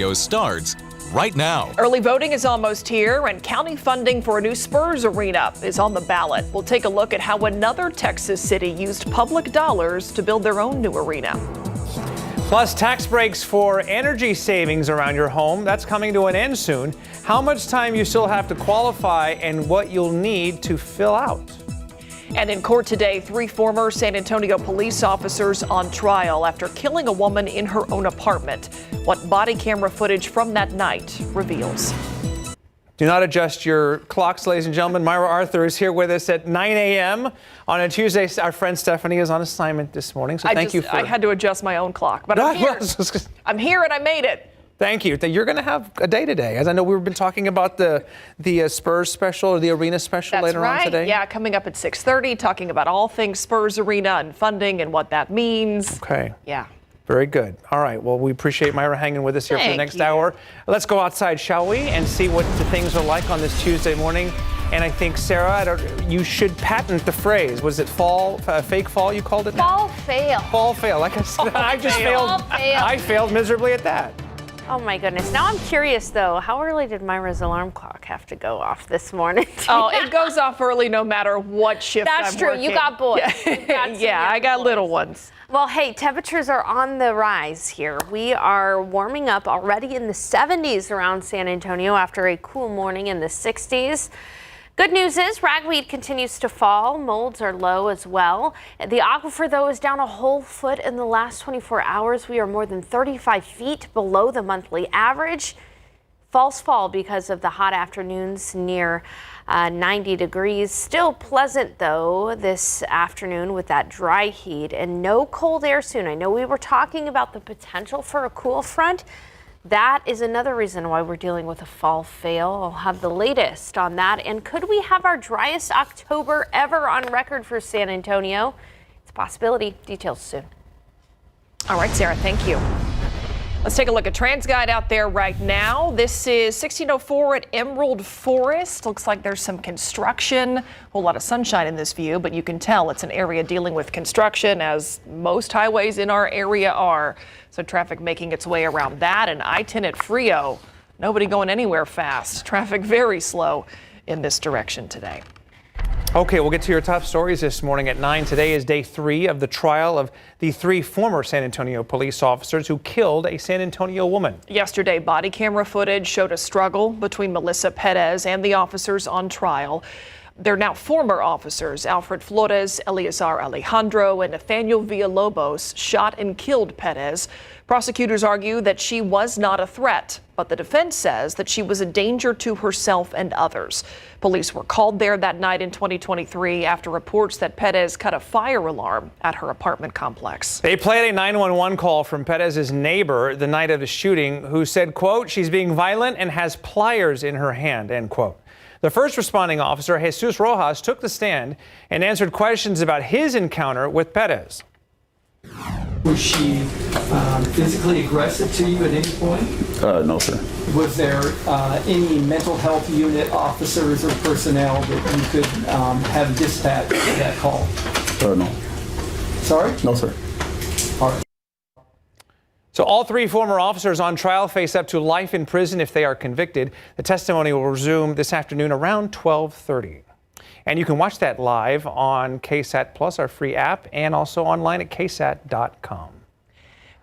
Antonio starts right now. Early voting is almost here, and county funding for a new Spurs arena is on the ballot. We'll take a look at how another Texas city used public dollars to build their own new arena. Plus, tax breaks for energy savings around your home. That's coming to an end soon. How much time you still have to qualify and what you'll need to fill out. And in court today, 3 former San Antonio police officers on trial after killing a woman in her own apartment. What body camera footage from that night reveals. Do not adjust your clocks, ladies and gentlemen. Myra Arthur is here with us at 9 a.m. on a Tuesday. Our friend Stephanie is on assignment this morning, so thank you for... I had to adjust my own clock, but I'm here. I'm here and I made it. Thank you. You're going to have a day today. As I know, we've been talking about the Spurs special or the arena special later on today. Yeah, coming up at 6:30, talking about all things Spurs arena and funding and what that means. Okay. Yeah. Very good. All right. Well, we appreciate Myra hanging with us here for the next hour. Let's go outside, shall we, and see what the things are like on this Tuesday morning. And I think, Sarah, you should patent the phrase. Was it fake fall you called it? Fall fail. Fall fail. Like I said, I just failed. I failed miserably at that. Oh my goodness. Now I'm curious though, how early did Myra's alarm clock have to go off this morning? Oh, it goes off early no matter what shift That's I'm true. working. You got boys. Yeah, I got little ones. Well, hey, temperatures are on the rise here. We are warming up already in the 70s around San Antonio after a cool morning in the 60s. Good news is ragweed continues to fall. Molds are low as well. The aquifer, though, is down a whole foot in the last 24 hours. We are more than 35 feet below the monthly average. False fall because of the hot afternoons near 90 degrees. Still pleasant, though, this afternoon with that dry heat and no cold air soon. I know we were talking about the potential for a cool front. That is another reason why we're dealing with a fall fail. I'll have the latest on that. And could we have our driest October ever on record for San Antonio? It's a possibility. Details soon. All right, Sarah, thank you. Let's take a look at TransGuide out there right now. This is 1604 at Emerald Forest. Looks like there's some construction. A whole lot of sunshine in this view, but you can tell it's an area dealing with construction, as most highways in our area are. So traffic making its way around that. And I-10 at Frio, nobody going anywhere fast. Traffic very slow in this direction today. Okay, we'll get to your top stories this morning at 9. Today is day 3 of the trial of the 3 former San Antonio police officers who killed a San Antonio woman. Yesterday, body camera footage showed a struggle between Melissa Perez and the officers on trial. They're now former officers. Alfred Flores, Eleazar Alejandro, and Nathaniel Villalobos shot and killed Perez. Prosecutors argue that she was not a threat, but the defense says that she was a danger to herself and others. Police were called there that night in 2023 after reports that Perez cut a fire alarm at her apartment complex. They played a 911 call from Perez's neighbor the night of the shooting, who said, quote, "She's being violent and has pliers in her hand," end quote. The first responding officer, Jesus Rojas, took the stand and answered questions about his encounter with Perez. Was she physically aggressive to you at any point? No, sir. Was there any mental health unit officers or personnel that you could have dispatched that call? No. Sorry? No, sir. All right. So all 3 former officers on trial face up to life in prison if they are convicted. The testimony will resume this afternoon around 12:30. And you can watch that live on KSAT Plus, our free app, and also online at ksat.com.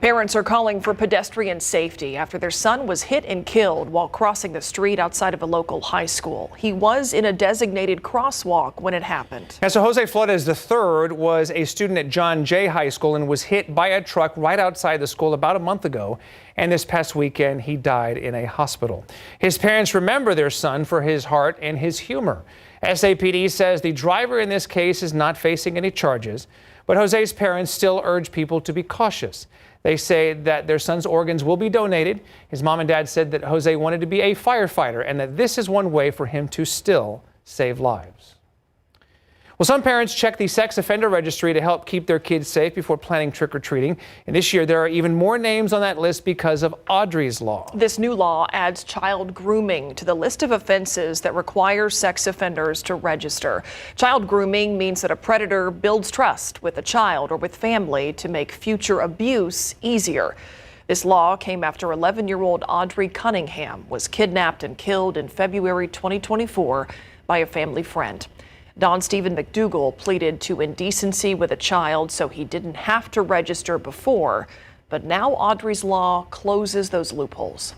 Parents are calling for pedestrian safety after their son was hit and killed while crossing the street outside of a local high school. He was in a designated crosswalk when it happened. And so Jose Flores III was a student at John Jay High School and was hit by a truck right outside the school about a month ago. And this past weekend, he died in a hospital. His parents remember their son for his heart and his humor. SAPD says the driver in this case is not facing any charges, but Jose's parents still urge people to be cautious. They say that their son's organs will be donated. His mom and dad said that Jose wanted to be a firefighter and that this is one way for him to still save lives. Well, some parents check the sex offender registry to help keep their kids safe before planning trick-or-treating. And this year, there are even more names on that list because of Audrey's Law. This new law adds child grooming to the list of offenses that require sex offenders to register. Child grooming means that a predator builds trust with a child or with family to make future abuse easier. This law came after 11-year-old Audrey Cunningham was kidnapped and killed in February 2024 by a family friend. Don Stephen McDougal pleaded to indecency with a child so he didn't have to register before, but now Audrey's law closes those loopholes.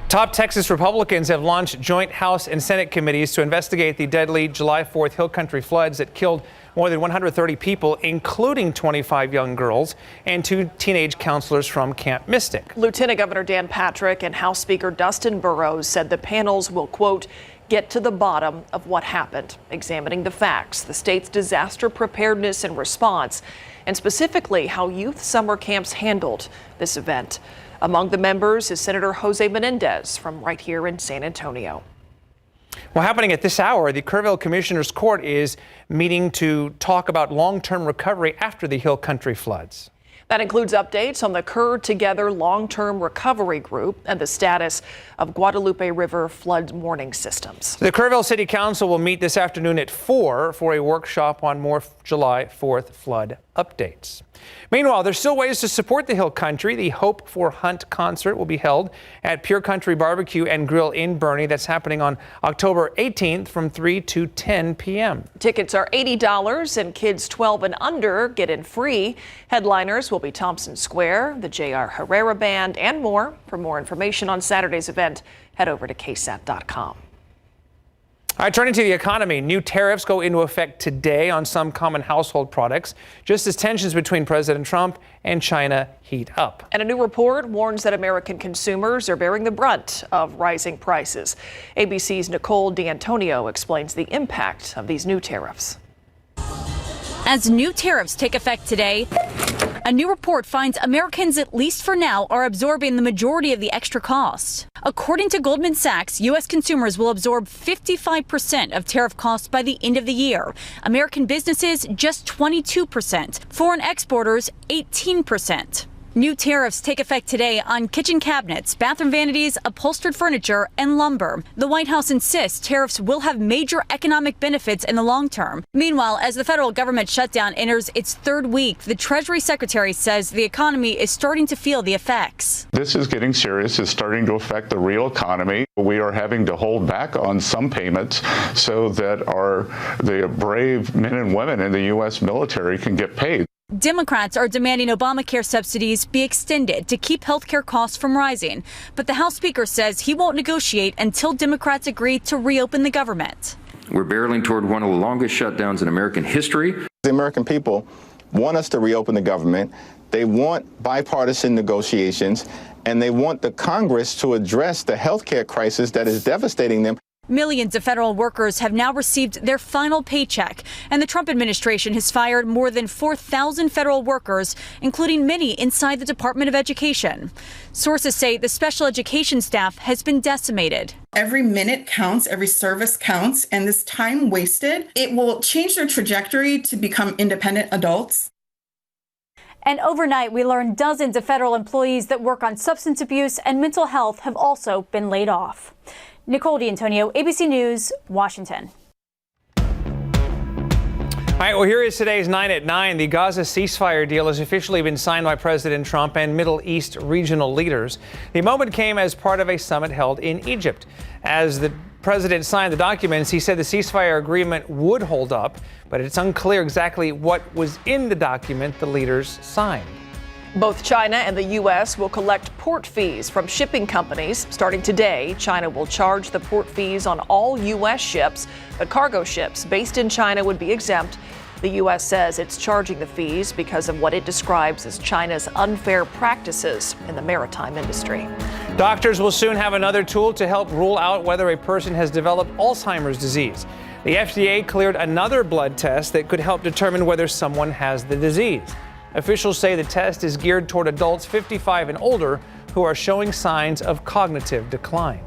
Top Texas Republicans have launched joint House and Senate committees to investigate the deadly July 4th Hill Country floods that killed more than 130 people, including 25 young girls and 2 teenage counselors from Camp Mystic. Lieutenant Governor Dan Patrick and House Speaker Dustin Burrows said the panels will, quote, get to the bottom of what happened, examining the facts, the state's disaster preparedness and response, and specifically how youth summer camps handled this event. Among the members is Senator Jose Menendez from right here in San Antonio. Well, happening at this hour, the Kerrville Commissioner's Court is meeting to talk about long-term recovery after the Hill Country floods. That includes updates on the Kerr Together Long-Term Recovery Group and the status of Guadalupe River flood warning systems. The Kerrville City Council will meet this afternoon at 4 for a workshop on more July 4th flood updates. Meanwhile, there's still ways to support the Hill Country. The Hope for Hunt concert will be held at Pure Country Barbecue and Grill in Bernie. That's happening on October 18th from 3 to 10 p.m. Tickets are $80 and kids 12 and under get in free. Headliners will be Thompson Square, the J.R. Herrera Band, and more. For more information on Saturday's event, head over to KSAT.com. All right, turning to the economy, new tariffs go into effect today on some common household products, just as tensions between President Trump and China heat up. And a new report warns that American consumers are bearing the brunt of rising prices. ABC's Nicole D'Antonio explains the impact of these new tariffs. As new tariffs take effect today, a new report finds Americans, at least for now, are absorbing the majority of the extra cost. According to Goldman Sachs, U.S. consumers will absorb 55% of tariff costs by the end of the year. American businesses, just 22%. Foreign exporters, 18%. New tariffs take effect today on kitchen cabinets, bathroom vanities, upholstered furniture, and lumber. The White House insists tariffs will have major economic benefits in the long term. Meanwhile, as the federal government shutdown enters its third week, the Treasury Secretary says the economy is starting to feel the effects. This is getting serious. It's starting to affect the real economy. We are having to hold back on some payments so that the brave men and women in the U.S. military can get paid. Democrats are demanding Obamacare subsidies be extended to keep health care costs from rising. But the House Speaker says he won't negotiate until Democrats agree to reopen the government. We're barreling toward one of the longest shutdowns in American history. The American people want us to reopen the government. They want bipartisan negotiations, and they want the Congress to address the health care crisis that is devastating them. Millions of federal workers have now received their final paycheck, and the Trump administration has fired more than 4,000 federal workers, including many inside the Department of Education. Sources say the special education staff has been decimated. Every minute counts, every service counts, and this time wasted, it will change their trajectory to become independent adults. And overnight, we learned dozens of federal employees that work on substance abuse and mental health have also been laid off. Nicole D'Antonio, ABC News, Washington. All right, well, here is today's 9 at 9. The Gaza ceasefire deal has officially been signed by President Trump and Middle East regional leaders. The moment came as part of a summit held in Egypt. As the president signed the documents, he said the ceasefire agreement would hold up, but it's unclear exactly what was in the document the leaders signed. Both China and the U.S. will collect port fees from shipping companies. Starting today, China will charge the port fees on all U.S. ships, but cargo ships based in China would be exempt. The U.S. says it's charging the fees because of what it describes as China's unfair practices in the maritime industry. Doctors will soon have another tool to help rule out whether a person has developed Alzheimer's disease. The FDA cleared another blood test that could help determine whether someone has the disease. Officials say the test is geared toward adults 55 and older who are showing signs of cognitive decline.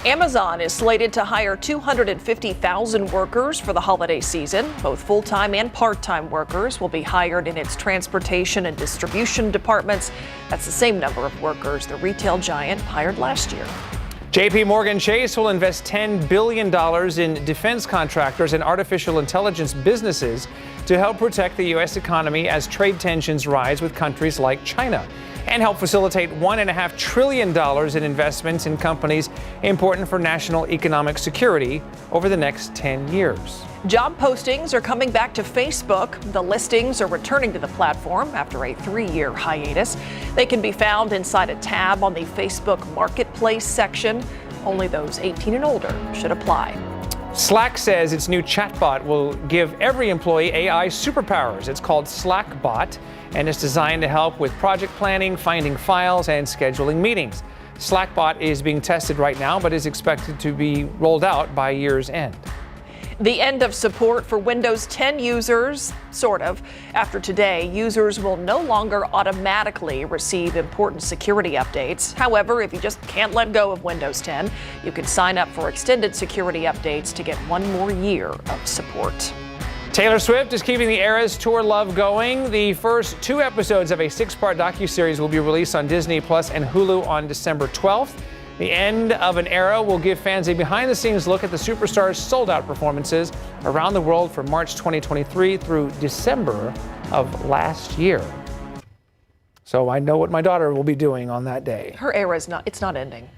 Amazon is slated to hire 250,000 workers for the holiday season. Both full-time and part-time workers will be hired in its transportation and distribution departments. That's the same number of workers the retail giant hired last year. JP Morgan Chase will invest $10 billion in defense contractors and artificial intelligence businesses to help protect the U.S. economy as trade tensions rise with countries like China, and help facilitate $1.5 trillion in investments in companies important for national economic security over the next 10 years. Job postings are coming back to Facebook. The listings are returning to the platform after a 3-year hiatus. They can be found inside a tab on the Facebook Marketplace section. Only those 18 and older should apply. Slack says its new chatbot will give every employee AI superpowers. It's called Slackbot, and it's designed to help with project planning, finding files, and scheduling meetings. Slackbot is being tested right now, but is expected to be rolled out by year's end. The end of support for Windows 10 users, sort of. After today, users will no longer automatically receive important security updates. However, if you just can't let go of Windows 10, you can sign up for extended security updates to get 1 more year of support. Taylor Swift is keeping the Eras Tour love going. The first 2 episodes of a 6-part docuseries will be released on Disney Plus and Hulu on December 12th. The end of an era will give fans a behind-the-scenes look at the superstars' sold-out performances around the world from March 2023 through December of last year. So I know what my daughter will be doing on that day. Her era is it's not ending.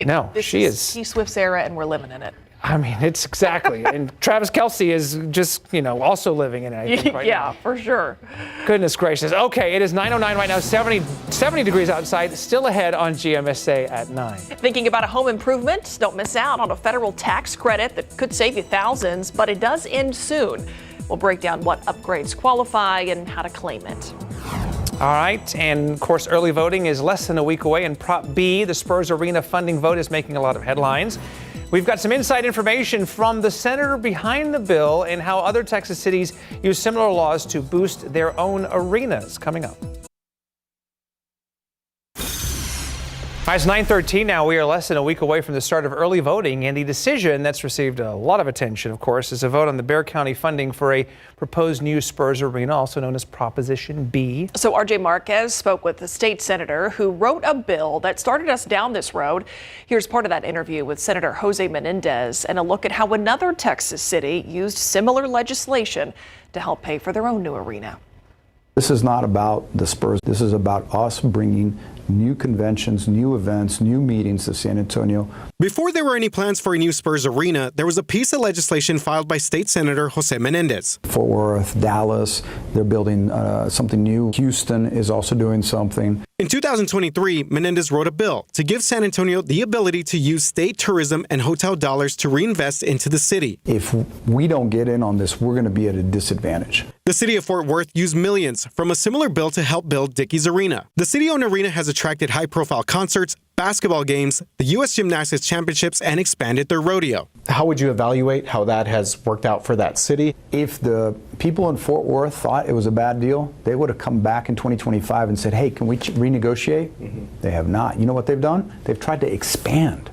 No, she is. T Swift's era, and we're living in it. I mean, it's exactly. And Travis Kelce is just, also living in it, I think, right now. Yeah, for sure. Goodness gracious. Okay, it is 9:09 right now, 70 degrees outside, still ahead on GMSA at 9. Thinking about a home improvement? Don't miss out on a federal tax credit that could save you thousands, but it does end soon. We'll break down what upgrades qualify and how to claim it. All right, and of course, early voting is less than a week away, and Prop B, the Spurs Arena funding vote, is making a lot of headlines. We've got some inside information from the senator behind the bill and how other Texas cities use similar laws to boost their own arenas coming up. All right, it's 9:13 now. We are less than a week away from the start of early voting, and the decision that's received a lot of attention, of course, is a vote on the Bexar County funding for a proposed new Spurs Arena, also known as Proposition B. So RJ Marquez spoke with the state senator who wrote a bill that started us down this road. Here's part of that interview with Senator Jose Menendez and a look at how another Texas city used similar legislation to help pay for their own new arena. This is not about the Spurs. This is about us bringing new conventions, new events, new meetings to San Antonio. Before there were any plans for a new Spurs Arena, there was a piece of legislation filed by State Senator Jose Menendez. Fort Worth, Dallas, they're building something new. Houston is also doing something. In 2023, Menendez wrote a bill to give San Antonio the ability to use state tourism and hotel dollars to reinvest into the city. If we don't get in on this, we're going to be at a disadvantage. The city of Fort Worth used millions from a similar bill to help build Dickey's Arena. The city-owned arena has attracted high-profile concerts, basketball games, the U.S. Gymnastics Championships, and expanded their rodeo. How would you evaluate how that has worked out for that city? If the people in Fort Worth thought it was a bad deal, they would have come back in 2025 and said, hey, can we renegotiate? They have not. You know what they've done? They've tried to expand.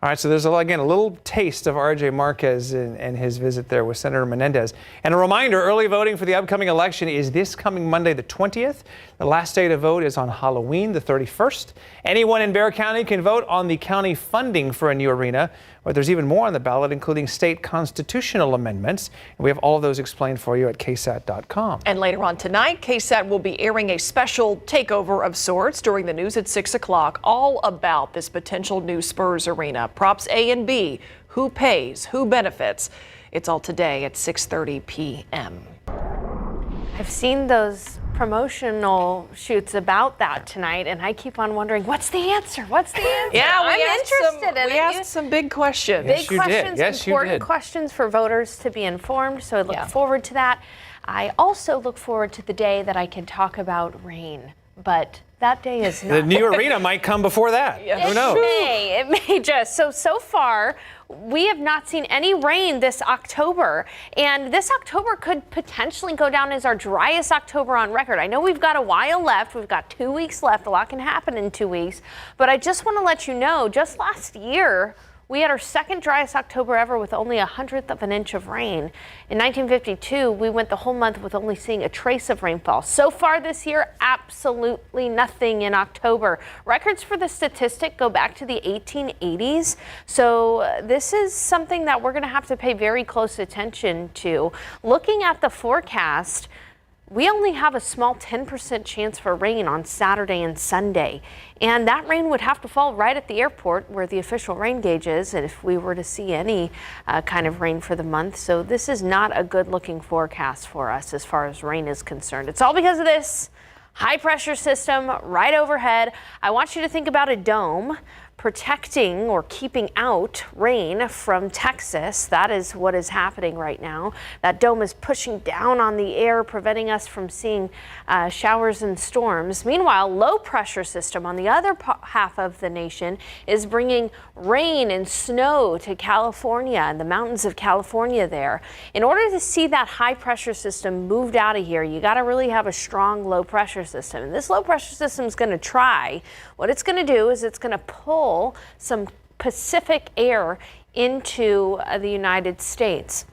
All right, so there's, again, a little taste of RJ Marquez and his visit there with Senator Menendez. And a reminder, early voting for the upcoming election is this coming Monday, the 20th. The last day to vote is on Halloween, the 31st. Anyone in Bexar County can vote on the county funding for a new arena, but there's even more on the ballot, including state constitutional amendments. And we have all of those explained for you at KSAT.com. And later on tonight, KSAT will be airing a special takeover of sorts during the news at 6 o'clock, all about this potential new Spurs Arena. Props A and B, who pays, who benefits. It's all today at 6:30 p.m. I've seen those promotional shoots about that tonight, and I keep on wondering, what's the answer? What's the answer? Yeah, I'm interested in it. We asked some big questions. Big questions, important questions for voters to be informed, so I look forward to that. I also look forward to the day that I can talk about rain, but that day is not. The new arena might come before that. Who knows? It may just. So far, we have not seen any rain this October. And this October could potentially go down as our driest October on record. I know we've got a while left. We've got 2 weeks left. A lot can happen in 2 weeks. But I just want to let you know, just last year, We had our second driest October ever with only 1/100th of an inch of rain. In 1952, we went the whole month with only seeing a trace of rainfall. So far this year, absolutely nothing in October. Records for the statistic go back to the 1880s. So this is something that we're going to have to pay very close attention to. Looking at the forecast, we only have a small 10% chance for rain on Saturday and Sunday. And that rain would have to fall right at the airport where the official rain gauge is, and if we were to see any kind of rain for the month. So this is not a good looking forecast for us as far as rain is concerned. It's all because of this high pressure system right overhead. I want you to think about a dome protecting or keeping out rain from Texas. That is what is happening right now. That dome is pushing down on the air, preventing us from seeing showers and storms. Meanwhile, low pressure system on the other half of the nation is bringing rain and snow to California and the mountains of California there. In order to see that high pressure system moved out of here, you got to really have a strong low pressure system. And this low pressure system is going to try. What it's going to do is it's going to pull some Pacific air into the United States.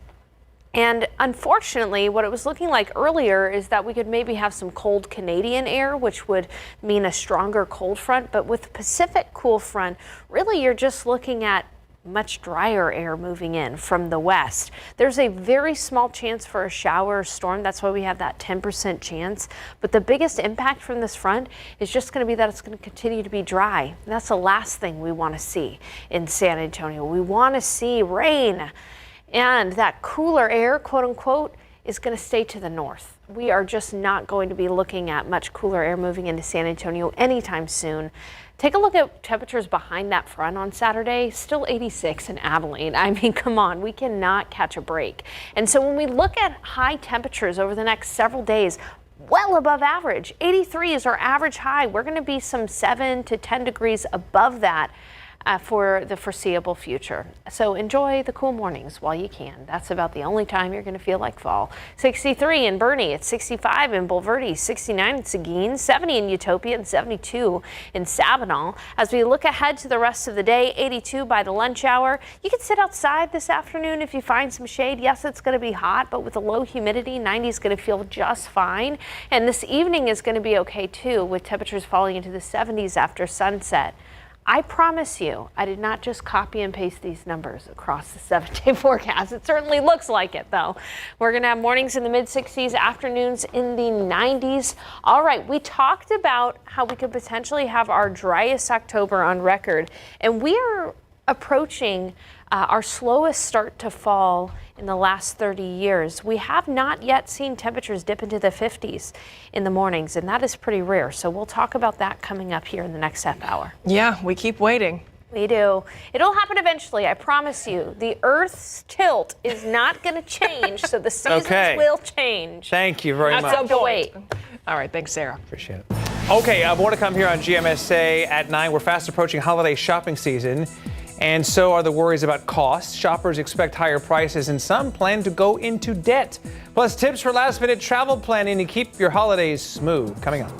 And unfortunately, what it was looking like earlier is that we could maybe have some cold Canadian air, which would mean a stronger cold front. But with the Pacific cool front, really you're just looking at much drier air moving in from the west. There's a very small chance for a shower or storm. That's why we have that 10% chance. But the biggest impact from this front is just going to be that it's going to continue to be dry. And that's the last thing we want to see in San Antonio. We want to see rain. And that cooler air, quote unquote, is going to stay to the north. We are just not going to be looking at much cooler air moving into San Antonio anytime soon. Take a look at temperatures behind that front on Saturday, still 86 in Abilene. I mean, come on, we cannot catch a break. And so when we look at high temperatures over the next several days, well above average, 83 is our average high. We're going to be some 7 to 10 degrees above that for the foreseeable future. So enjoy the cool mornings while you can. That's about the only time you're going to feel like fall. 63 in Bernie, it's 65 in Bulverde, 69 in Seguin, 70 in Utopia, and 72 in Sabinal. As we look ahead to the rest of the day, 82 by the lunch hour. You can sit outside this afternoon if you find some shade. Yes, it's going to be hot, but with the low humidity, 90 is going to feel just fine. And this evening is going to be okay too, with temperatures falling into the 70s after sunset. I promise you, I did not just copy and paste these numbers across the 7-day forecast. It certainly looks like it, though. We're going to have mornings in the mid-60s, afternoons in the 90s. All right, we talked about how we could potentially have our driest October on record, and we are approaching our slowest start to fall in the last 30 years. We have not yet seen temperatures dip into the 50s in the mornings, and that is pretty rare. So we'll talk about that coming up here in the next half hour. Yeah, we keep waiting. We do. It'll happen eventually, I promise you. The Earth's tilt is not going to change, so the seasons will change. Thank you very much. At some point. All right, thanks, Sarah. Appreciate it. Okay, more to come here on GMSA at 9. We're fast approaching holiday shopping season. And so are the worries about costs. Shoppers expect higher prices and some plan to go into debt. Plus tips for last-minute travel planning to keep your holidays smooth. Coming up.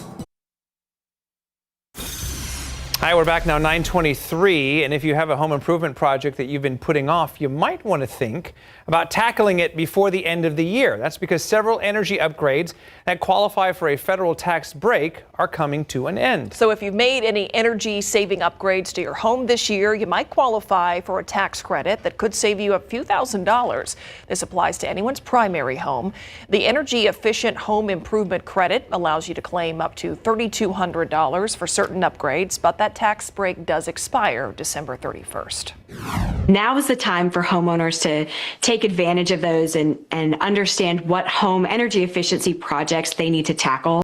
Hi, we're back now, 9:23, and if you have a home improvement project that you've been putting off, you might want to think about tackling it before the end of the year. That's because several energy upgrades that qualify for a federal tax break are coming to an end. So if you've made any energy-saving upgrades to your home this year, you might qualify for a tax credit that could save you a few $1,000s. This applies to anyone's primary home. The energy-efficient home improvement credit allows you to claim up to $3,200 for certain upgrades, but that tax break does expire December 31st. Now is the time for homeowners to take advantage of those and understand what home energy efficiency projects they need to tackle.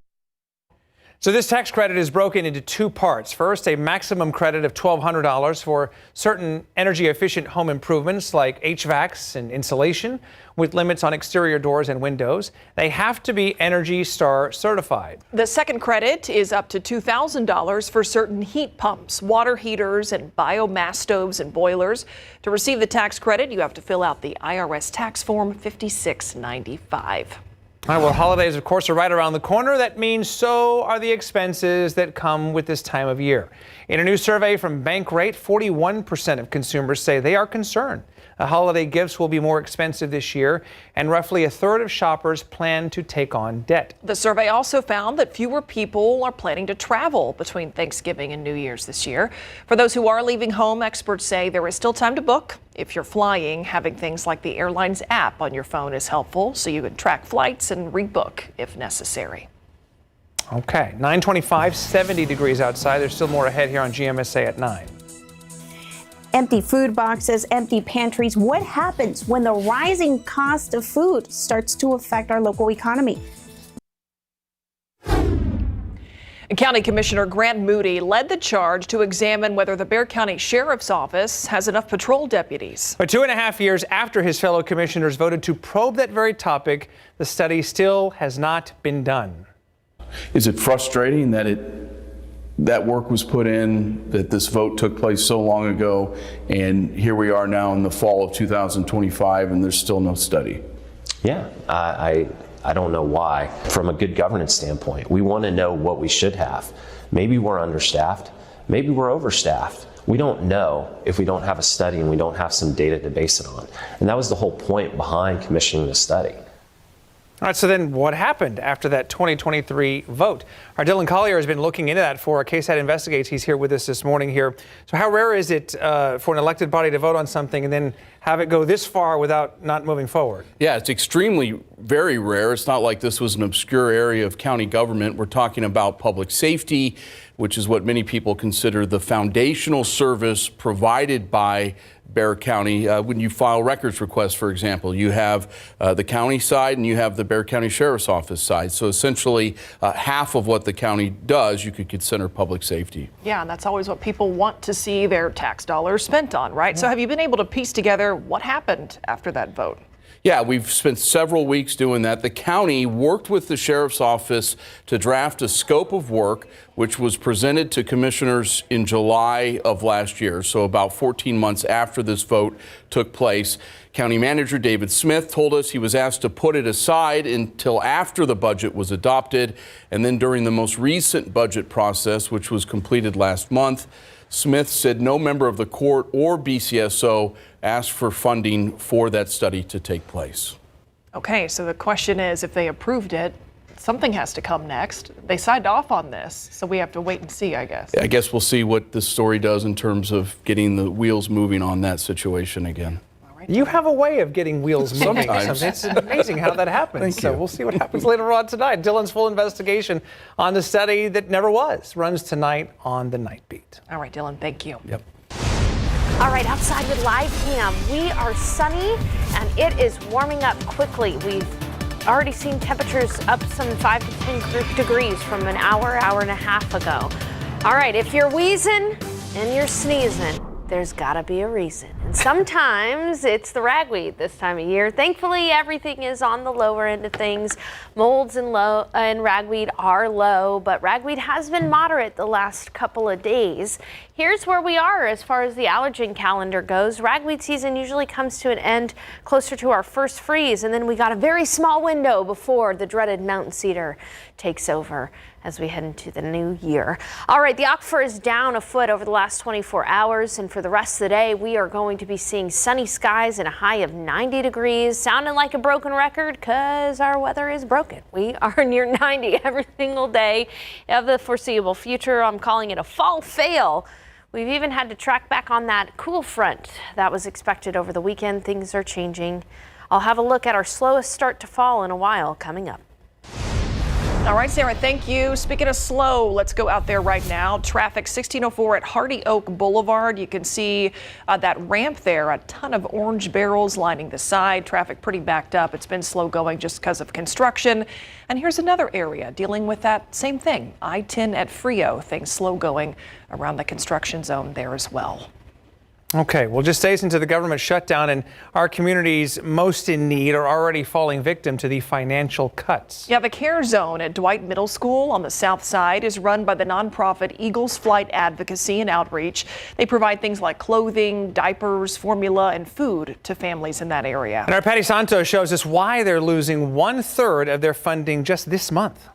So this tax credit is broken into two parts. First, a maximum credit of $1,200 for certain energy-efficient home improvements like HVACs and insulation, with limits on exterior doors and windows. They have to be Energy Star certified. The second credit is up to $2,000 for certain heat pumps, water heaters, and biomass stoves and boilers. To receive the tax credit, you have to fill out the IRS tax form 5695. All right, well, holidays, of course, are right around the corner. That means so are the expenses that come with this time of year. In a new survey from Bankrate, 41% of consumers say they are concerned holiday gifts will be more expensive this year, and roughly a third of shoppers plan to take on debt. The survey also found that fewer people are planning to travel between Thanksgiving and New Year's this year. For those who are leaving home, experts say there is still time to book. If you're flying, having things like the airline's app on your phone is helpful, so you can track flights and rebook if necessary. Okay, 9:25, 70 degrees outside. There's still more ahead here on GMSA at 9. Empty food boxes, empty pantries. What happens when the rising cost of food starts to affect our local economy? County Commissioner Grant Moody led the charge to examine whether the Bexar County Sheriff's Office has enough patrol deputies. But 2.5 years after his fellow commissioners voted to probe that very topic, the study still has not been done. Is it frustrating that work was put in, that this vote took place so long ago, and here we are now in the fall of 2025 and there's still no study? Yeah, I don't know why. From a good governance standpoint, we want to know what we should have. Maybe we're understaffed, maybe we're overstaffed. We don't know if we don't have a study and we don't have some data to base it on. And that was the whole point behind commissioning the study. All right, so then what happened after that 2023 vote? Our Dylan Collier has been looking into that for KSAT Investigates. He's here with us this morning here. So how rare is it for an elected body to vote on something and then have it go this far without not moving forward? Yeah, it's extremely very rare. It's not like this was an obscure area of county government. We're talking about public safety, which is what many people consider the foundational service provided by Bexar County. When you file records requests, for example, you have the county side and you have the Bexar County Sheriff's Office side. So essentially half of what the county does, you could consider public safety. Yeah, and that's always what people want to see their tax dollars spent on, right? Yeah. So have you been able to piece together what happened after that vote? Yeah, we've spent several weeks doing that. The county worked with the Sheriff's Office to draft a scope of work, which was presented to commissioners in July of last year, so about 14 months after this vote took place. County Manager David Smith told us he was asked to put it aside until after the budget was adopted, and then during the most recent budget process, which was completed last month, Smith said no member of the court or BCSO asked for funding for that study to take place. Okay, so the question is, if they approved it, something has to come next. They signed off on this, so we have to wait and see, I guess. I guess we'll see what this story does in terms of getting the wheels moving on that situation again. You have a way of getting wheels moving. Sometimes. It's amazing how that happens. Thank so you. We'll see what happens later on tonight. Dylan's full investigation on the study that never was runs tonight on the Night Beat. All right, Dylan, thank you. Yep. All right, outside with Live Cam, we are sunny and it is warming up quickly. We've already seen temperatures up some 5 to 10 degrees from an hour and a half ago. All right, if you're wheezing and you're sneezing, there's gotta be a reason. And sometimes it's the ragweed this time of year. Thankfully, everything is on the lower end of things. Molds and ragweed are low, but ragweed has been moderate the last couple of days. Here's where we are as far as the allergen calendar goes. Ragweed season usually comes to an end closer to our first freeze, and then we got a very small window before the dreaded mountain cedar takes over as we head into the new year. All right, the aquifer is down a foot over the last 24 hours, and for the rest of the day, we are going to be seeing sunny skies and a high of 90 degrees, sounding like a broken record because our weather is broken. We are near 90 every single day of the foreseeable future. I'm calling it a fall fail. We've even had to track back on that cool front that was expected over the weekend. Things are changing. I'll have a look at our slowest start to fall in a while coming up. All right, Sarah, thank you. Speaking of slow, let's go out there right now. Traffic 1604 at Hardy Oak Boulevard. You can see that ramp there, a ton of orange barrels lining the side. Traffic pretty backed up. It's been slow going just because of construction. And here's another area dealing with that same thing. I-10 at Frio, things slow going around the construction zone there as well. Okay, well, just days into the government shutdown, and our communities most in need are already falling victim to the financial cuts. Yeah, the Care Zone at Dwight Middle School on the south side is run by the nonprofit Eagles Flight Advocacy and Outreach. They provide things like clothing, diapers, formula, and food to families in that area. And our Patty Santos shows us why they're losing 1/3 of their funding just this month.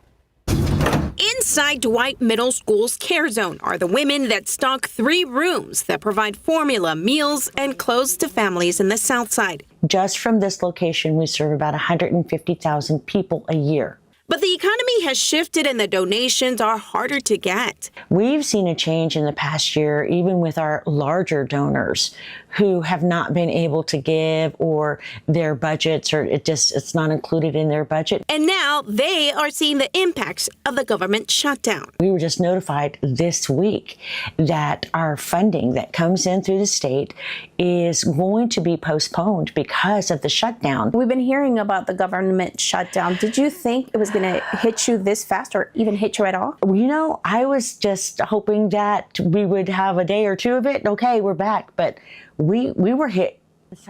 Inside Dwight Middle School's Care Zone are the women that stock 3 rooms that provide formula, meals, and clothes to families in the South Side. Just from this location, we serve about 150,000 people a year. But the economy has shifted and the donations are harder to get. We've seen a change in the past year, even with our larger donors who have not been able to give, or their budgets, or it's not included in their budget. And now they are seeing the impacts of the government shutdown. We were just notified this week that our funding that comes in through the state is going to be postponed because of the shutdown. We've been hearing about the government shutdown. Did you think it was going to hit you this fast, or even hit you at all? You know, I was just hoping that we would have a day or two of it. Okay, we're back. But we were hit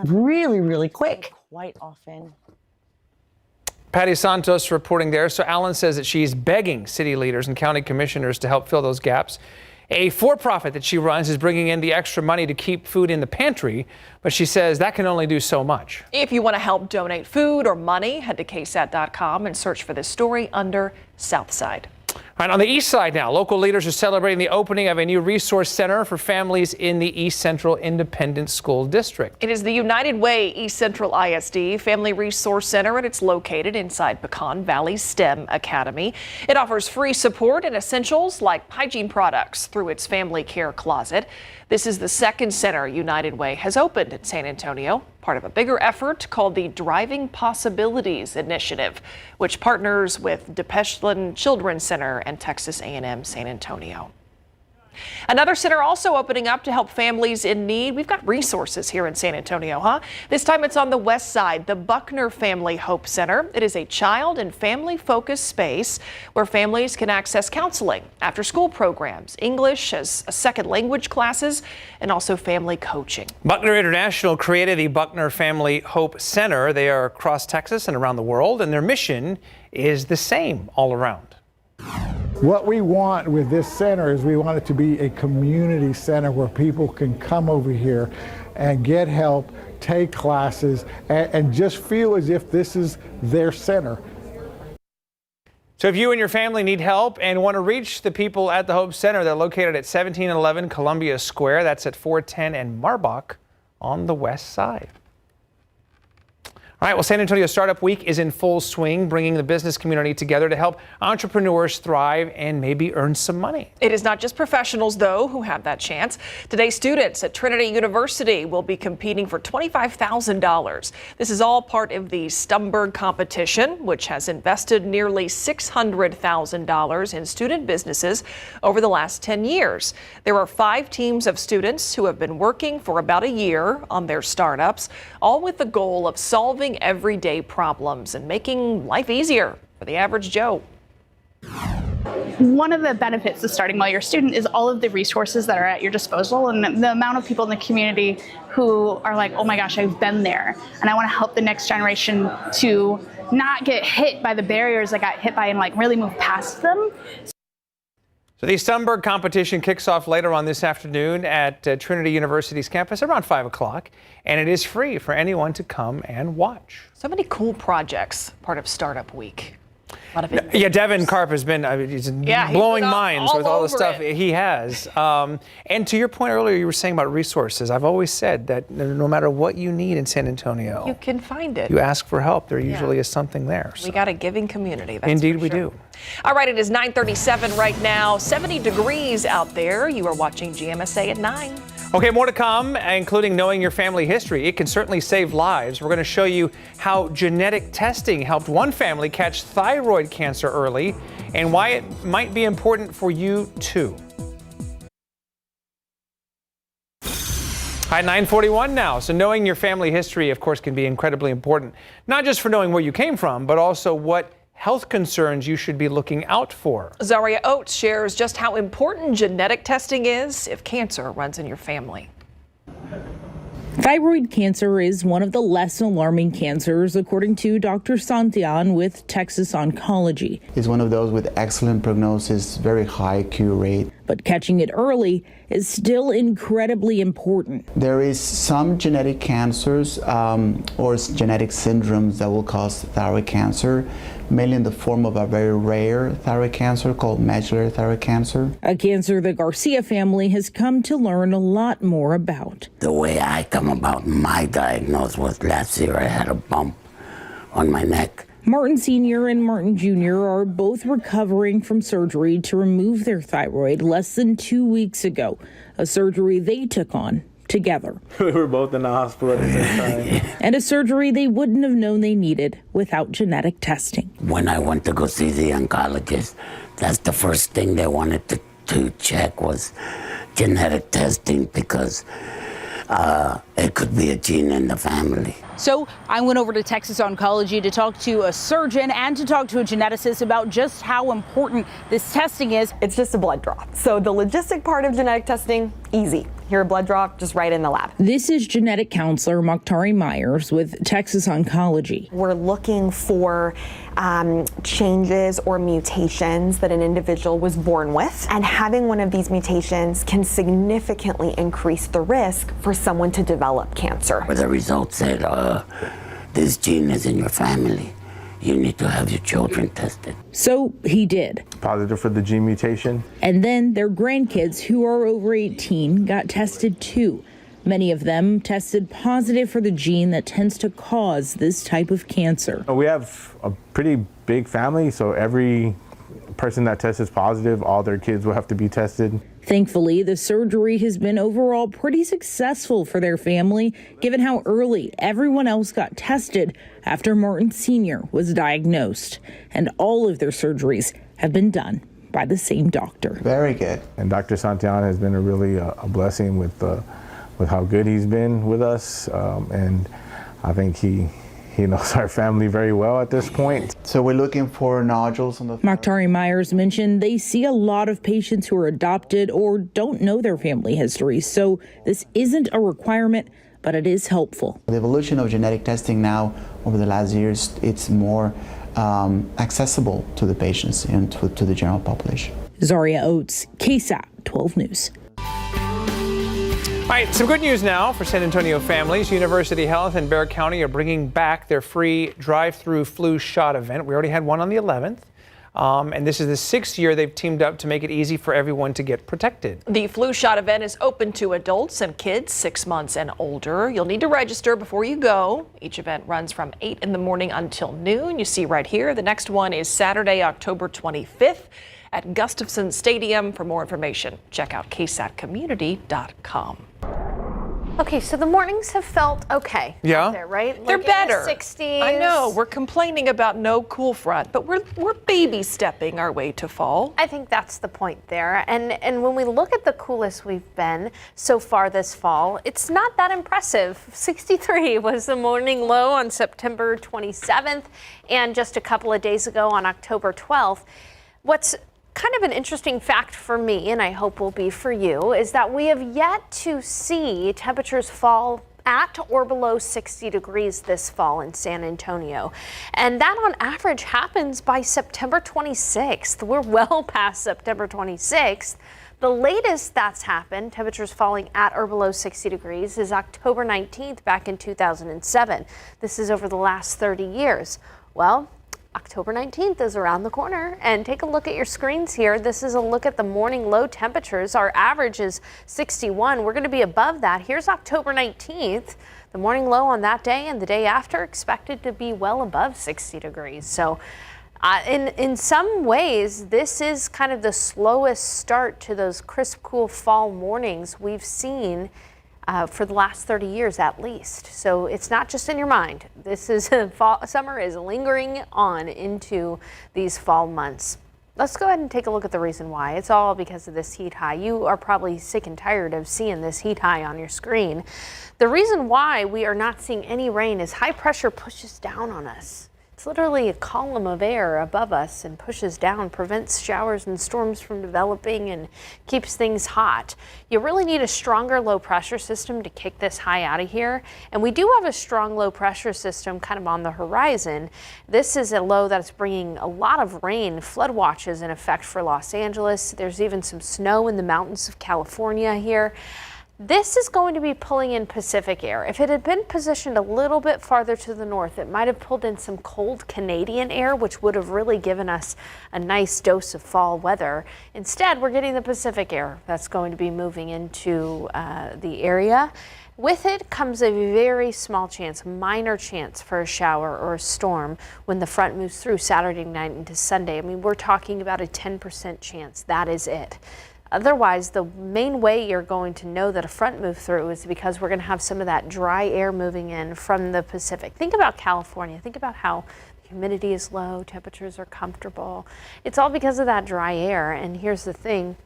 really, really quick. Quite often. Patty Santos reporting there. So Alan says that she's begging city leaders and county commissioners to help fill those gaps. A for-profit that she runs is bringing in the extra money to keep food in the pantry, but she says that can only do so much. If you want to help donate food or money, head to KSAT.com and search for this story under Southside. All right, on the east side now, local leaders are celebrating the opening of a new resource center for families in the East Central Independent School District. It is the United Way East Central ISD Family Resource Center, and it's located inside Pecan Valley STEM Academy. It offers free support and essentials like hygiene products through its family care closet. This is the second center United Way has opened in San Antonio, part of a bigger effort called the Driving Possibilities Initiative, which partners with DePeshlin Children's Center and Texas A&M San Antonio. Another center also opening up to help families in need. We've got resources here in San Antonio, huh? This time it's on the west side, the Buckner Family Hope Center. It is a child and family-focused space where families can access counseling, after-school programs, English as a second language classes, and also family coaching. Buckner International created the Buckner Family Hope Center. They are across Texas and around the world, and their mission is the same all around. What we want with this center is we want it to be a community center where people can come over here and get help, take classes, and just feel as if this is their center. So if you and your family need help and want to reach the people at the Hope Center, they're located at 1711 Columbia Square. That's at 410 and Marbach on the west side. All right, well, San Antonio Startup Week is in full swing, bringing the business community together to help entrepreneurs thrive and maybe earn some money. It is not just professionals, though, who have that chance. Today, students at Trinity University will be competing for $25,000. This is all part of the Stumberg competition, which has invested nearly $600,000 in student businesses over the last 10 years. There are 5 teams of students who have been working for about a year on their startups, all with the goal of solving everyday problems and making life easier for the average Joe. One of the benefits of starting while you're a student is all of the resources that are at your disposal, and the amount of people in the community who are like, oh my gosh, I've been there, and I want to help the next generation to not get hit by the barriers I got hit by and like really move past them. So the Stumberg competition kicks off later on this afternoon at Trinity University's campus around 5 o'clock, and it is free for anyone to come and watch. So many cool projects, part of Startup Week. A lot of Yeah, Devin Karp has been he's blowing minds with all the stuff he has. And to your point earlier, you were saying about resources. I've always said that no matter what you need in San Antonio, you can find it. You ask for help, there usually is something there. We got a giving community. That's Indeed, for we sure. do. All right, it is 9:37 right now, 70 degrees out there. You are watching GMSA at 9. Okay, more to come, including knowing your family history. It can certainly save lives. We're going to show you how genetic testing helped one family catch thyroid cancer early and why it might be important for you too. Hi, 9:41 now. So knowing your family history, of course, can be incredibly important, not just for knowing where you came from, but also what health concerns you should be looking out for. Zaria Oates shares just how important genetic testing is if cancer runs in your family. Thyroid cancer is one of the less alarming cancers, according to Dr. Santian with Texas Oncology. It's one of those with excellent prognosis, very high cure rate. But catching it early is still incredibly important. There is some genetic cancers or genetic syndromes that will cause thyroid cancer, mainly in the form of a very rare thyroid cancer called medullary thyroid cancer. A cancer the Garcia family has come to learn a lot more about. The way I come about my diagnosis was last year I had a bump on my neck. Martin Sr. and Martin Jr. are both recovering from surgery to remove their thyroid less than 2 weeks ago, a surgery they took on together. We were both in the hospital at the same time. And a surgery they wouldn't have known they needed without genetic testing. When I went to go see the oncologist, that's the first thing they wanted to check was genetic testing because it could be a gene in the family. So I went over to Texas Oncology to talk to a surgeon and to talk to a geneticist about just how important this testing is. It's just a blood draw. So the logistic part of genetic testing, easy. Here, a blood draw, just right in the lab. This is genetic counselor Mokhtari Myers with Texas Oncology. We're looking for changes or mutations that an individual was born with. And having one of these mutations can significantly increase the risk for someone to develop cancer. Where the results said, this gene is in your family. You need to have your children tested. So he did. Positive for the gene mutation. And then their grandkids, who are over 18, got tested too. Many of them tested positive for the gene that tends to cause this type of cancer. We have a pretty big family, so every person that tests positive, all their kids will have to be tested. Thankfully, the surgery has been overall pretty successful for their family, given how early everyone else got tested after Martin Sr. was diagnosed. And all of their surgeries have been done by the same doctor. Very good. And Dr. Santian has been a blessing with how good he's been with us. And I think he knows our family very well at this point. So we're looking for nodules on the... Mokhtari Myers mentioned they see a lot of patients who are adopted or don't know their family history, so this isn't a requirement, but it is helpful. The evolution of genetic testing now over the last years, it's more accessible to the patients and to the general population. Zaria Oates, KSAT 12 News. All right, some good news now for San Antonio families. University Health and Bexar County are bringing back their free drive-through flu shot event. We already had one on the 11th. And this is the 6th year they've teamed up to make it easy for everyone to get protected. The flu shot event is open to adults and kids 6 months and older. You'll need to register before you go. Each event runs from 8 in the morning until noon. You see right here. The next one is Saturday, October 25th at Gustafson Stadium. For more information, check out ksatcommunity.com. Okay, so the mornings have felt okay. Yeah. Out there, right? They're Like better. In the 60s. I know. We're complaining about no cool front, but we're baby stepping our way to fall. I think that's the point there. And when we look at the coolest we've been so far this fall, it's not that impressive. 63 was the morning low on September 27th, and just a couple of days ago on October 12th. What's kind of an interesting fact for me, and I hope will be for you, is that we have yet to see temperatures fall at or below 60 degrees this fall in San Antonio. And that on average happens by September 26th. We're well past September 26th. The latest that's happened, temperatures falling at or below 60 degrees, is October 19th back in 2007. This is over the last 30 years. Well, October 19th is around the corner, and take a look at your screens here. This is a look at the morning low temperatures. Our average is 61. We're going to be above that. Here's October 19th. The morning low on that day and the day after expected to be well above 60 degrees. So in some ways, this is kind of the slowest start to those crisp, cool fall mornings we've seen for the last 30 years at least. So it's not just in your mind. This is summer is lingering on into these fall months. Let's go ahead and take a look at the reason why. It's all because of this heat high. You are probably sick and tired of seeing this heat high on your screen. The reason why we are not seeing any rain is high pressure pushes down on us. It's literally a column of air above us and pushes down, prevents showers and storms from developing and keeps things hot. You really need a stronger low pressure system to kick this high out of here. And we do have a strong low pressure system kind of on the horizon. This is a low that's bringing a lot of rain. Flood watch is in effect for Los Angeles. There's even some snow in the mountains of California here. This is going to be pulling in Pacific air. If it had been positioned a little bit farther to the north, it might have pulled in some cold Canadian air, which would have really given us a nice dose of fall weather. Instead, we're getting the Pacific air that's going to be moving into the area. With it comes a very small chance, minor chance for a shower or a storm when the front moves through Saturday night into Sunday. I mean, we're talking about a 10% chance. That is it. Otherwise, the main way you're going to know that a front moved through is because we're going to have some of that dry air moving in from the Pacific. Think about California. Think about how the humidity is low, temperatures are comfortable. It's all because of that dry air. And here's the thing.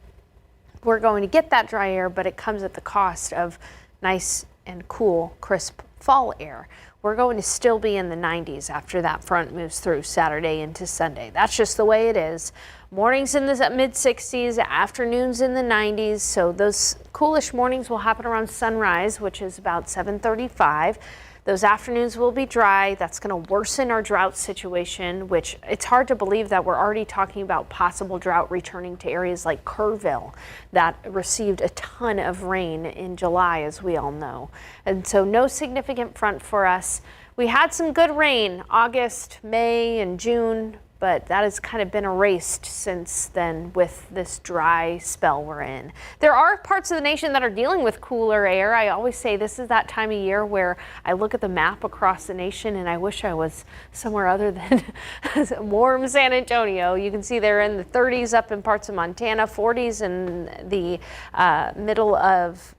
We're going to get that dry air, but it comes at the cost of nice and cool, crisp fall air. We're going to still be in the 90s after that front moves through Saturday into Sunday. That's just the way it is. Mornings in the mid 60s, afternoons in the 90s. So those coolish mornings will happen around sunrise, which is about 7:35. Those afternoons will be dry. That's going to worsen our drought situation, which it's hard to believe that we're already talking about possible drought returning to areas like Kerrville that received a ton of rain in July, as we all know. And so no significant front for us. We had some good rain August, May, and June, but that has kind of been erased since then with this dry spell we're in. There are parts of the nation that are dealing with cooler air. I always say this is that time of year where I look at the map across the nation and I wish I was somewhere other than warm San Antonio. You can see they're in the 30s up in parts of Montana, 40s in the middle of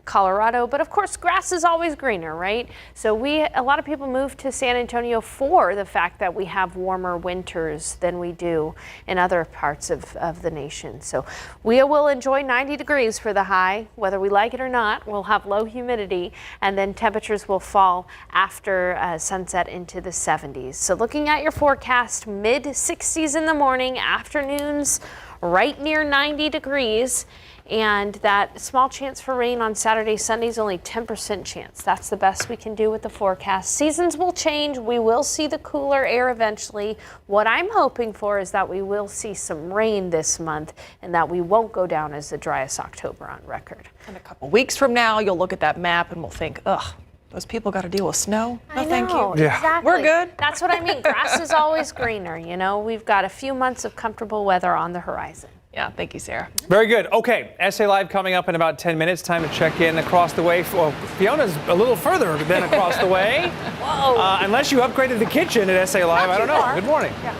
Colorado, but of course grass is always greener, right? So a lot of people move to San Antonio for the fact that we have warmer winters than we do in other parts of the nation. So we will enjoy 90 degrees for the high, whether we like it or not. We'll have low humidity, and then temperatures will fall after sunset into the 70s. So looking at your forecast, mid 60s in the morning, afternoons right near 90 degrees. And that small chance for rain on Saturday, Sunday is only 10% chance. That's the best we can do with the forecast. Seasons will change. We will see the cooler air eventually. What I'm hoping for is that we will see some rain this month and that we won't go down as the driest October on record. In a couple weeks from now, you'll look at that map and we'll think, ugh, those people got to deal with snow. No, thank you. Yeah. Exactly. We're good. That's what I mean. Grass is always greener. You know, we've got a few months of comfortable weather on the horizon. Yeah, thank you, Sarah. Very good. Okay, SA Live coming up in about 10 minutes. Time to check in across the way. Well, Fiona's a little further than across the way. Whoa. Unless you upgraded the kitchen at SA Live. I don't know. Good morning. Yeah.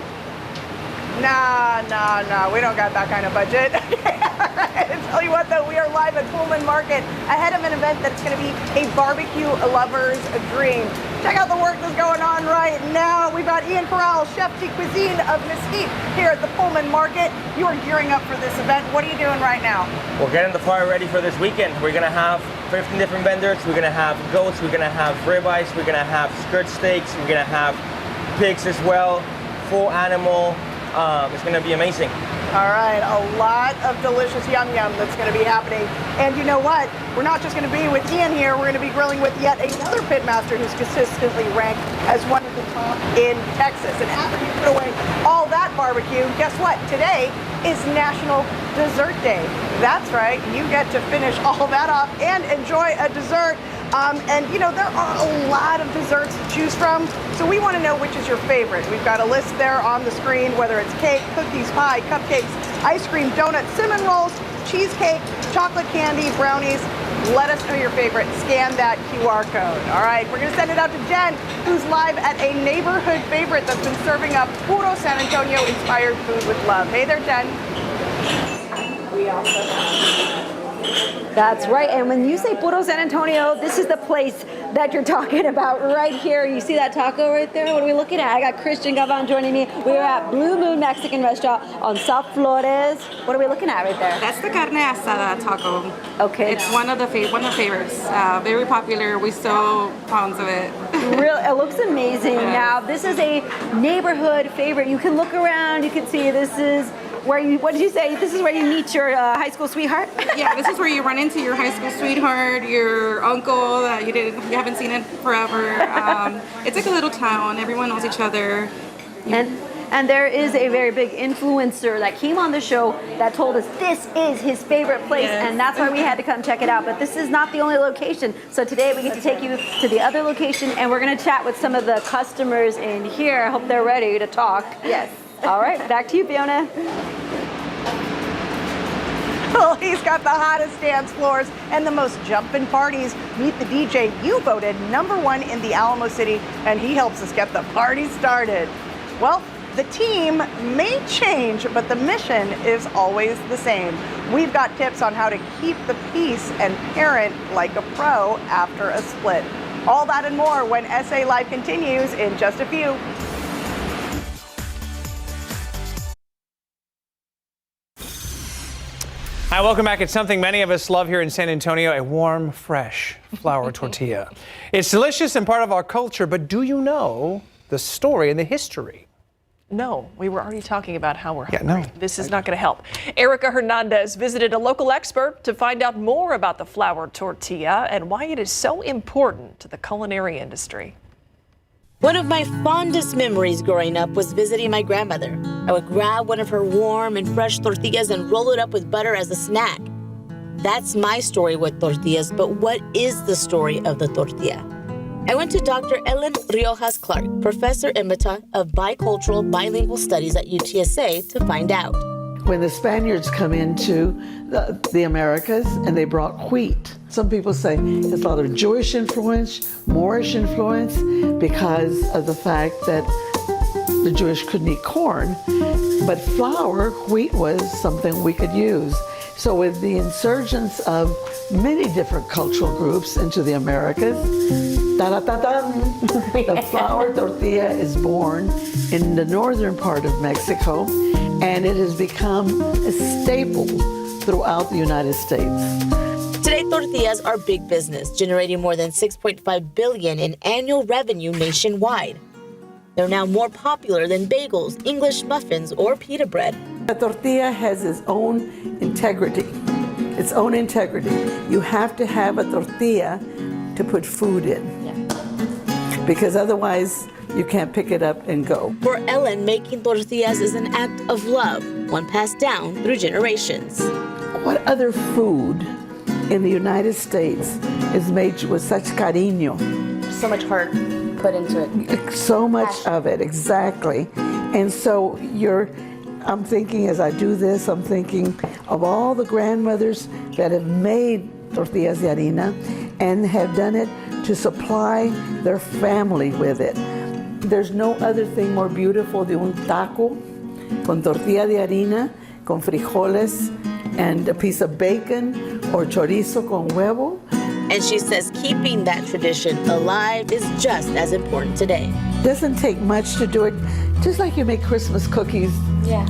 Nah, we don't got that kind of budget. I tell you what, though, we are live at Pullman Market ahead of an event that's going to be a barbecue lover's dream. Check out the work that's going on right now. We've got Ian Corral, Chef de Cuisine of Mesquite, here at the Pullman Market. You are gearing up for this event. What are you doing right now? We're getting the fire ready for this weekend. We're going to have 15 different vendors. We're going to have goats. We're going to have ribeyes. We're going to have skirt steaks. We're going to have pigs as well, full animal. It's going to be amazing. All right, a lot of delicious yum that's going to be happening. And you know what? We're not just going to be with Ian here. We're going to be grilling with yet another pitmaster who's consistently ranked as one of the top in Texas. And after you put away all that barbecue, guess what? Today is National Dessert Day. That's right. You get to finish all that off and enjoy a dessert. And you know, there are a lot of desserts to choose from, so we want to know which is your favorite. We've got a list there on the screen, whether it's cake, cookies, pie, cupcakes, ice cream, donuts, cinnamon rolls, cheesecake, chocolate candy, brownies. Let us know your favorite. Scan that QR code. All right, we're going to send it out to Jen, who's live at a neighborhood favorite that's been serving up puro San Antonio inspired food with love. Hey there, Jen. We also have... That's right. And when you say puro San Antonio, this is the place that you're talking about right here. You see that taco right there? What are we looking at? I got Christian Gavan joining me. We're at Blue Moon Mexican Restaurant on South Flores. What are we looking at right there? That's the carne asada taco. Okay. It's one of the favorites. Very popular. We sell pounds of it. It looks amazing. Now, this is a neighborhood favorite. You can look around, you can see this is where you, what did you say? This is where you meet your high school sweetheart? Yeah, this is where you run into your high school sweetheart, your uncle that you haven't seen in forever. It's like a little town. Everyone knows each other. And there is a very big influencer that came on the show that told us this is his favorite place, and that's why we had to come check it out. But this is not the only location. So today we get to take you to the other location, and we're going to chat with some of the customers in here. I hope they're ready to talk. Yes. All right, back to you, Fiona. Well, he's got the hottest dance floors and the most jumpin' parties. Meet the DJ you voted #1 in the Alamo City, and he helps us get the party started. Well, the team may change, but the mission is always the same. We've got tips on how to keep the peace and parent like a pro after a split. All that and more when SA Live continues in just a few. Hi, welcome back. It's something many of us love here in San Antonio, a warm, fresh flour tortilla. It's delicious and part of our culture, but do you know the story and the history? No, we were already talking about how we're hungry. Yeah, no. This is not going to help. Erica Hernandez visited a local expert to find out more about the flour tortilla and why it is so important to the culinary industry. One of my fondest memories growing up was visiting my grandmother. I would grab one of her warm and fresh tortillas and roll it up with butter as a snack. That's my story with tortillas, but what is the story of the tortilla? I went to Dr. Ellen Riojas Clark, Professor Emerita of Bicultural Bilingual Studies at UTSA, to find out. When the Spaniards come into the Americas and they brought wheat, some people say it's a lot of Jewish influence, Moorish influence, because of the fact that the Jewish couldn't eat corn. But flour, wheat was something we could use. So with the insurgence of many different cultural groups into the Americas, the flour tortilla is born in the northern part of Mexico, and it has become a staple throughout the United States. Today, tortillas are big business, generating more than $6.5 billion in annual revenue nationwide. They're now more popular than bagels, English muffins, or pita bread. A tortilla has its own integrity. Its own integrity. You have to have a tortilla to put food in. Because otherwise, you can't pick it up and go. For Ellen, making tortillas is an act of love, one passed down through generations. What other food in the United States is made with such cariño? So much heart put into it. So much of it, exactly. And so I'm thinking as I do this, I'm thinking of all the grandmothers that have made tortillas de harina and have done it to supply their family with it. There's no other thing more beautiful than un taco con tortilla de harina, con frijoles, and a piece of bacon or chorizo con huevo. And she says keeping that tradition alive is just as important today. It doesn't take much to do it. Just like you make Christmas cookies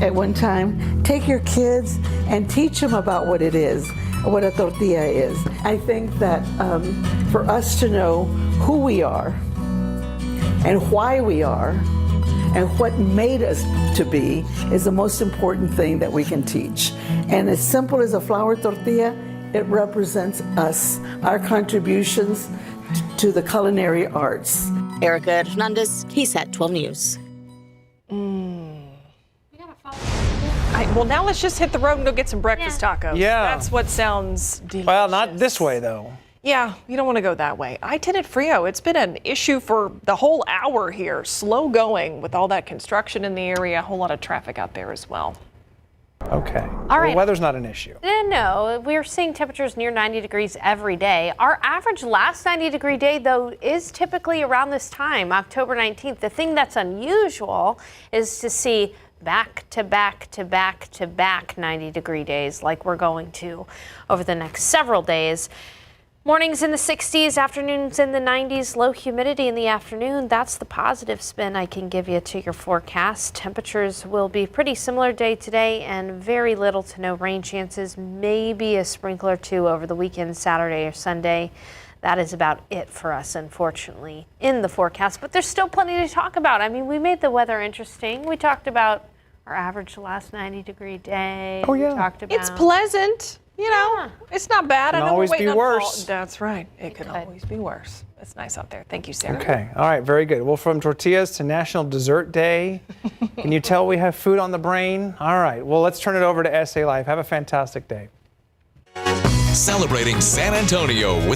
at one time, take your kids and teach them about what it is, what a tortilla is. I think that for us to know who we are and why we are and what made us to be is the most important thing that we can teach. And as simple as a flour tortilla, it represents us, our contributions to the culinary arts. Erica Hernandez, KSAT 12 News. Well, now let's just hit the road and go get some breakfast tacos. Yeah. That's what sounds delicious. Well, not this way, though. Yeah, you don't want to go that way. I-10 at Frio, it's been an issue for the whole hour here. Slow going with all that construction in the area, a whole lot of traffic out there as well. Okay. All right. Well, weather's not an issue. No, we're seeing temperatures near 90 degrees every day. Our average last 90-degree day, though, is typically around this time, October 19th. The thing that's unusual is to see back-to-back-to-back-to-back 90-degree days like we're going to over the next several days. Mornings in the 60s, afternoons in the 90s, low humidity in the afternoon. That's the positive spin I can give you to your forecast. Temperatures will be pretty similar day to day and very little to no rain chances, maybe a sprinkle or two over the weekend, Saturday or Sunday. that is about it for us, unfortunately, in the forecast. But there's still plenty to talk about. I mean, we made the weather interesting. We talked about our average last 90-degree day. Oh, yeah. We talked about It's pleasant. You know, it's not bad. Can I know always we're waiting be on worse. fall. That's right. It could always be worse. It's nice out there. Thank you, Sarah. Okay. All right. Very good. Well, from tortillas to National Dessert Day, can you tell we have food on the brain? All right. Well, let's turn it over to SA Live. Have a fantastic day. Celebrating San Antonio with